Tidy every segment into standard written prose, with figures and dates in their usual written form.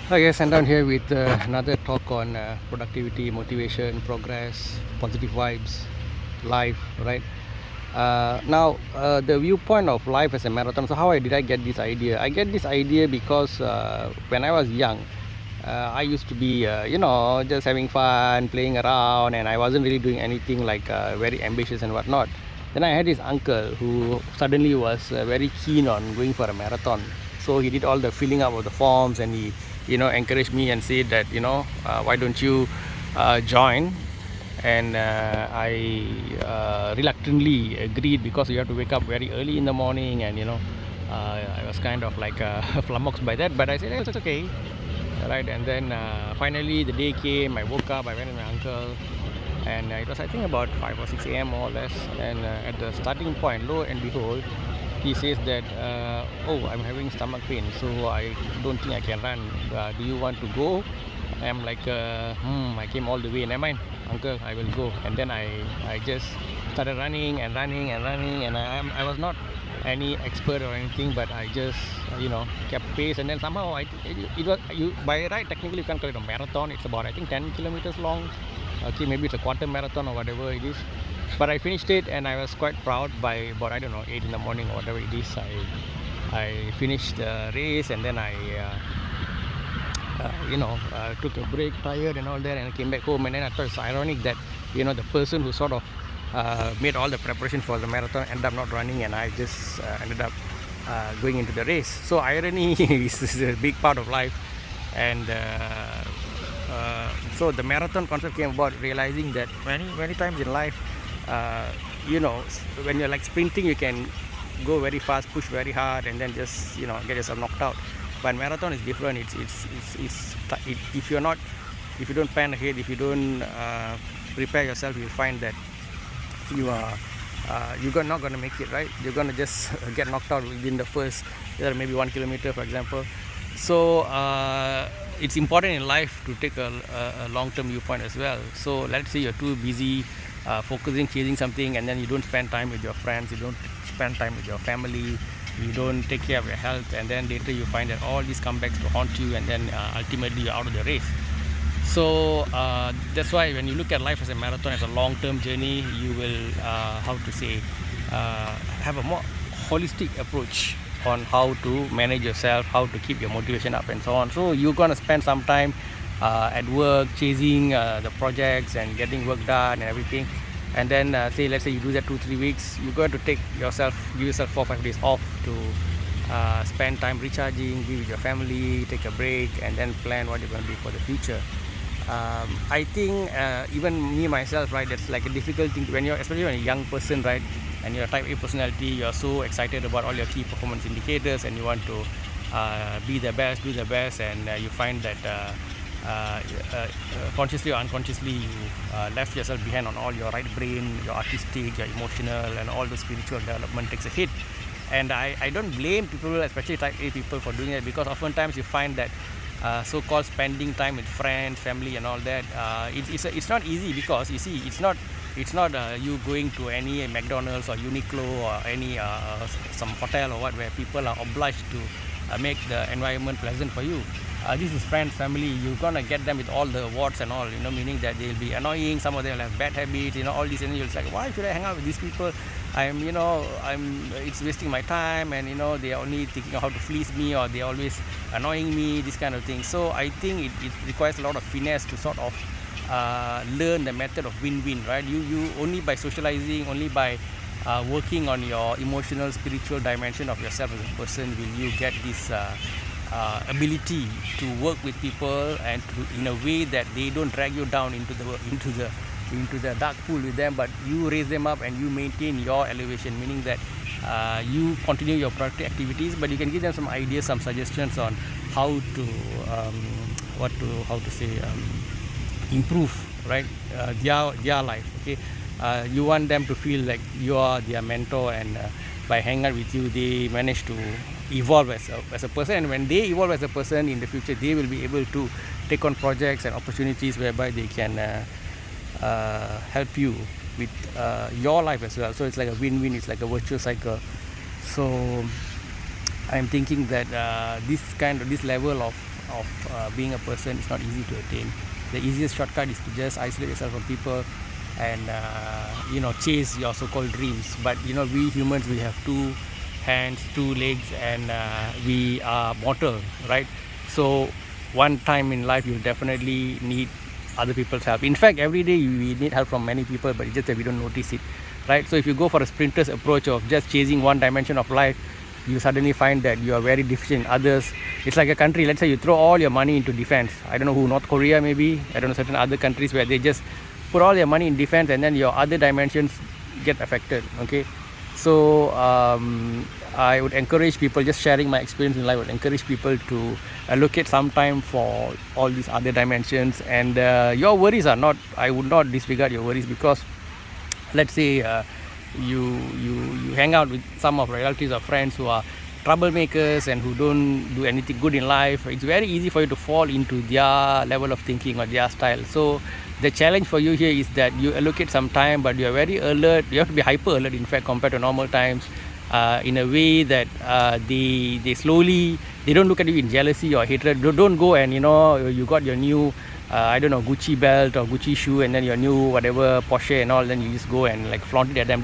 Hi guys, I'm down here with another talk on productivity, motivation, progress, positive vibes, life, right? Now, the viewpoint of life as a marathon. So, did I get this idea? I get this idea because when I was young, I used to be, just having fun, playing around, and I wasn't really doing anything like very ambitious and whatnot. Then I had this uncle who suddenly was very keen on going for a marathon. So he did all the filling up of the forms, and he, encouraged me and said that, why don't you join? And I reluctantly agreed because you have to wake up very early in the morning, and I was kind of like flummoxed by that, but I said, it's okay, right? And then finally the day came. I woke up, I went with my uncle, and it was, I think, about 5 or 6 a.m. more or less. And at the starting point, lo and behold, he says that, oh, I'm having stomach pain, so I don't think I can run. Do you want to go? I'm like, I came all the way. Never mind, uncle, I will go. And then I just started running and running and running, and I was not any expert or anything, but I just kept pace. And then somehow it was, you by right technically you can call it a marathon. It's about, I think, 10 kilometers long. Okay, maybe it's a quarter marathon or whatever it is, but I finished it, and I was quite proud. By about, I don't know, 8 in the morning or whatever it is, I finished the race. And then I took a break, tired and all that, and I came back home. And then I thought it's ironic that the person who sort of made all the preparation for the marathon ended up not running, and I just ended up going into the race. So irony is a big part of life. And so the marathon concept came about realizing that many times in life, uh, when you're like sprinting, you can go very fast, push very hard, and then just get yourself knocked out. But marathon is different. If you're not, if you don't plan ahead, if you don't prepare yourself, you'll find that you're not going to make it, right? You're going to just get knocked out within the first maybe 1 kilometer, for example. So it's important in life to take a long-term viewpoint as well. So let's say you're too busy focusing, chasing something, and then you don't spend time with your friends, you don't spend time with your family, you don't take care of your health, and then later you find that all these come back to haunt you, and then ultimately you're out of the race. So that's why when you look at life as a marathon, as a long-term journey, you will have a more holistic approach on how to manage yourself, how to keep your motivation up, and so on. So you're going to spend some time at work chasing the projects and getting work done and everything. And then let's say you do that 2-3 weeks, you're going to give yourself 4-5 days off to spend time recharging, be with your family, take a break, and then plan what you're going to do for the future. I think even me myself, right, that's like a difficult thing when especially when you're a young person, right, and you're a type A personality. You're so excited about all your key performance indicators, and you want to be the best, do the best, and you find that consciously or unconsciously you left yourself behind on all your right brain, your artistic, your emotional, and all the spiritual development takes a hit. And I don't blame people, especially type A people, for doing that, because oftentimes you find that so-called spending time with friends, family, and all that, it's not easy, because you see, it's not you going to any McDonald's or Uniqlo or any some hotel or what, where people are obliged to make the environment pleasant for you. This is friends, family. You're gonna get them with all the warts and all, meaning that they'll be annoying. Some of them will have bad habits, all these, and you're like, why should I hang out with these people? It's wasting my time, and they are only thinking of how to fleece me, or they're always annoying me, this kind of thing. So I think it requires a lot of finesse to sort of learn the method of win-win, right? You only by socializing, only by working on your emotional, spiritual dimension of yourself as a person will you get this ability to work with people, and in a way that they don't drag you down into the dark pool with them, but you raise them up and you maintain your elevation, meaning that you continue your productive activities, but you can give them some ideas, some suggestions on how to improve, right, their life. Okay, you want them to feel like you are their mentor, and by hanging out with you, they manage to evolve as a person. And when they evolve as a person in the future, they will be able to take on projects and opportunities whereby they can help you with your life as well. So it's like a win-win, it's like a virtuous cycle. So I'm thinking that this level of of being a person is not easy to attain. The easiest shortcut is to just isolate yourself from people and chase your so-called dreams. But we humans, we have two hands, two legs, and we are mortal, right? So one time in life you'll definitely need other people's help. In fact, every day we need help from many people, but it's just that we don't notice it, right? So if you go for a sprinter's approach of just chasing one dimension of life, you suddenly find that you are very deficient in others. It's like a country, let's say you throw all your money into defense. I don't know who, North Korea maybe, I don't know, certain other countries where they just put all their money in defense and then your other dimensions get affected. Okay, so I would encourage people, just sharing my experience in life, I would encourage people to allocate some time for all these other dimensions. And your worries are not, I would not disregard your worries, because let's say you hang out with some of your relatives or friends who are troublemakers and who don't do anything good in life. It's very easy for you to fall into their level of thinking or their style. So the challenge for you here is that you allocate some time, but you are very alert. You have to be hyper alert, in fact, compared to normal times, in a way that they slowly, they don't look at you in jealousy or hatred. Don't go and you got your new I don't know, Gucci belt or Gucci shoe, and then your new whatever Porsche and all, then you just go and like flaunt it at them.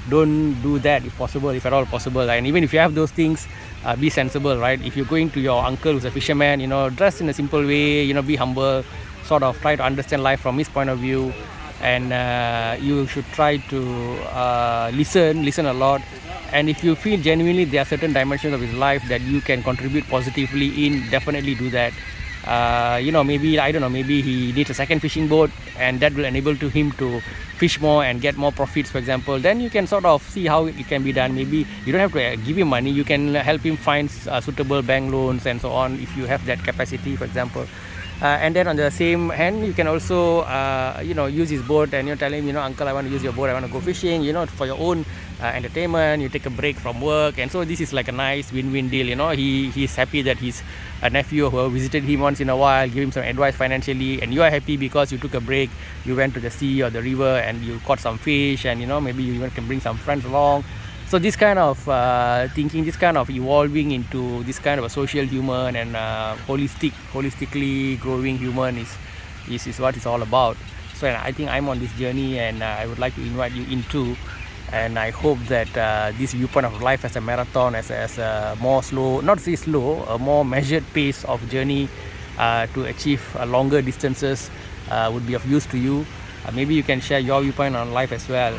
Don't do that if possible, if at all possible. And even if you have those things, be sensible, right? If you're going to your uncle who's a fisherman, dress in a simple way, be humble, sort of try to understand life from his point of view. And you should try to listen a lot. And if you feel genuinely there are certain dimensions of his life that you can contribute positively in, definitely do that. Maybe, I don't know, maybe he needs a second fishing boat, and that will enable to him to fish more and get more profits, for example. Then you can sort of see how it can be done. Maybe you don't have to give him money, you can help him find suitable bank loans and so on, if you have that capacity, for example. And then on the same hand, you can also use his boat, and tell him, uncle, I want to use your boat, I want to go fishing, for your own entertainment. You take a break from work, and so this is like a nice win-win deal. He's happy that his nephew who visited him once in a while, give him some advice financially, and you are happy because you took a break, you went to the sea or the river and you caught some fish, and maybe you even can bring some friends along. So this kind of thinking, this kind of evolving into this kind of a social human and holistically growing human is what it's all about. So I think I'm on this journey, and I would like to invite you in too. And I hope that this viewpoint of life as a marathon, as a more slow, not say slow, a more measured pace of journey to achieve longer distances would be of use to you. Maybe you can share your viewpoint on life as well.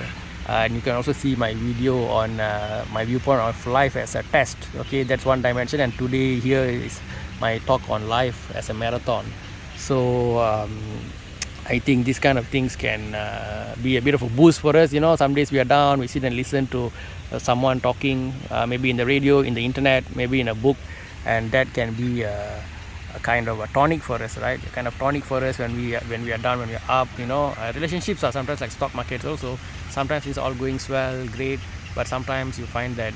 And you can also see my video on my viewpoint of life as a test. Okay, that's one dimension, and today here is my talk on life as a marathon. So I think these kind of things can be a bit of a boost for us. Some days we are down, we sit and listen to someone talking, maybe in the radio, in the internet, maybe in a book, and that can be a kind of a tonic for us, right? A kind of tonic for us when we are down, when we are up. Relationships are sometimes like stock markets also. Sometimes it's all going swell, great, but sometimes you find that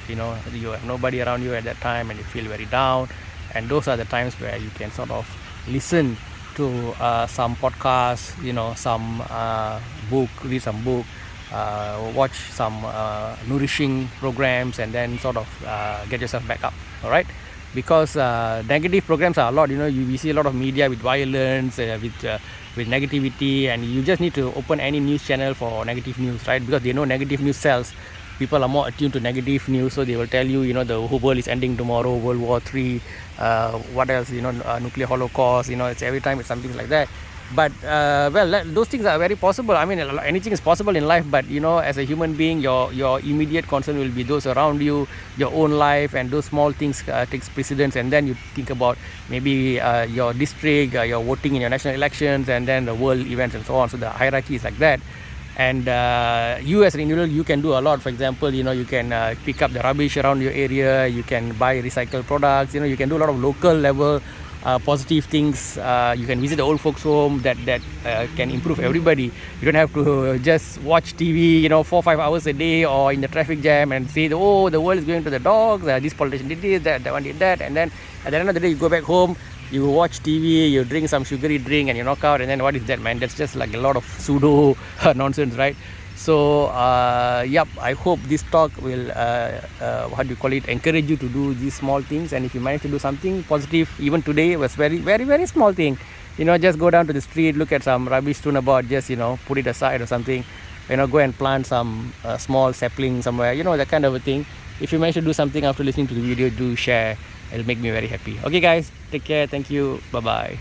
you have nobody around you at that time, and you feel very down. And those are the times where you can sort of listen to some podcast, some book, read some book, watch some nourishing programs, and then sort of get yourself back up. All right, because negative programs are a lot. We see a lot of media with violence, with negativity, and you just need to open any news channel for negative news, right? Because they know negative news sells. People are more attuned to negative news, so they will tell you, the whole world is ending tomorrow, World War III, what else, nuclear holocaust, it's every time it's something like that. But those things are very possible. I mean, anything is possible in life, but as a human being, your immediate concern will be those around you, your own life, and those small things takes precedence. And then you think about maybe your district, your voting in your national elections, and then the world events and so on. So the hierarchy is like that. And you as an individual, you can do a lot. For example, you can pick up the rubbish around your area, you can buy recycled products, you can do a lot of local level positive things. You can visit the old folks home that can improve everybody. You don't have to just watch TV 4-5 hours a day, or in the traffic jam, and say, oh, the world is going to the dogs, this politician did this, that one did that. And then at the end of the day, you go back home, you watch TV, you drink some sugary drink, and you knock out. And then what is that, man? That's just like a lot of pseudo nonsense, right? So yep, I hope this talk will what do you call it, encourage you to do these small things. And if you manage to do something positive, even today was very small thing, you know, just go down to the street, look at some rubbish strewn about, just, you know, put it aside or something, you know, go and plant some small sapling somewhere, you know, that kind of a thing. If you manage to do something after listening to the video, do share. It'll make me very happy. Okay guys, take care. Thank you. Bye bye.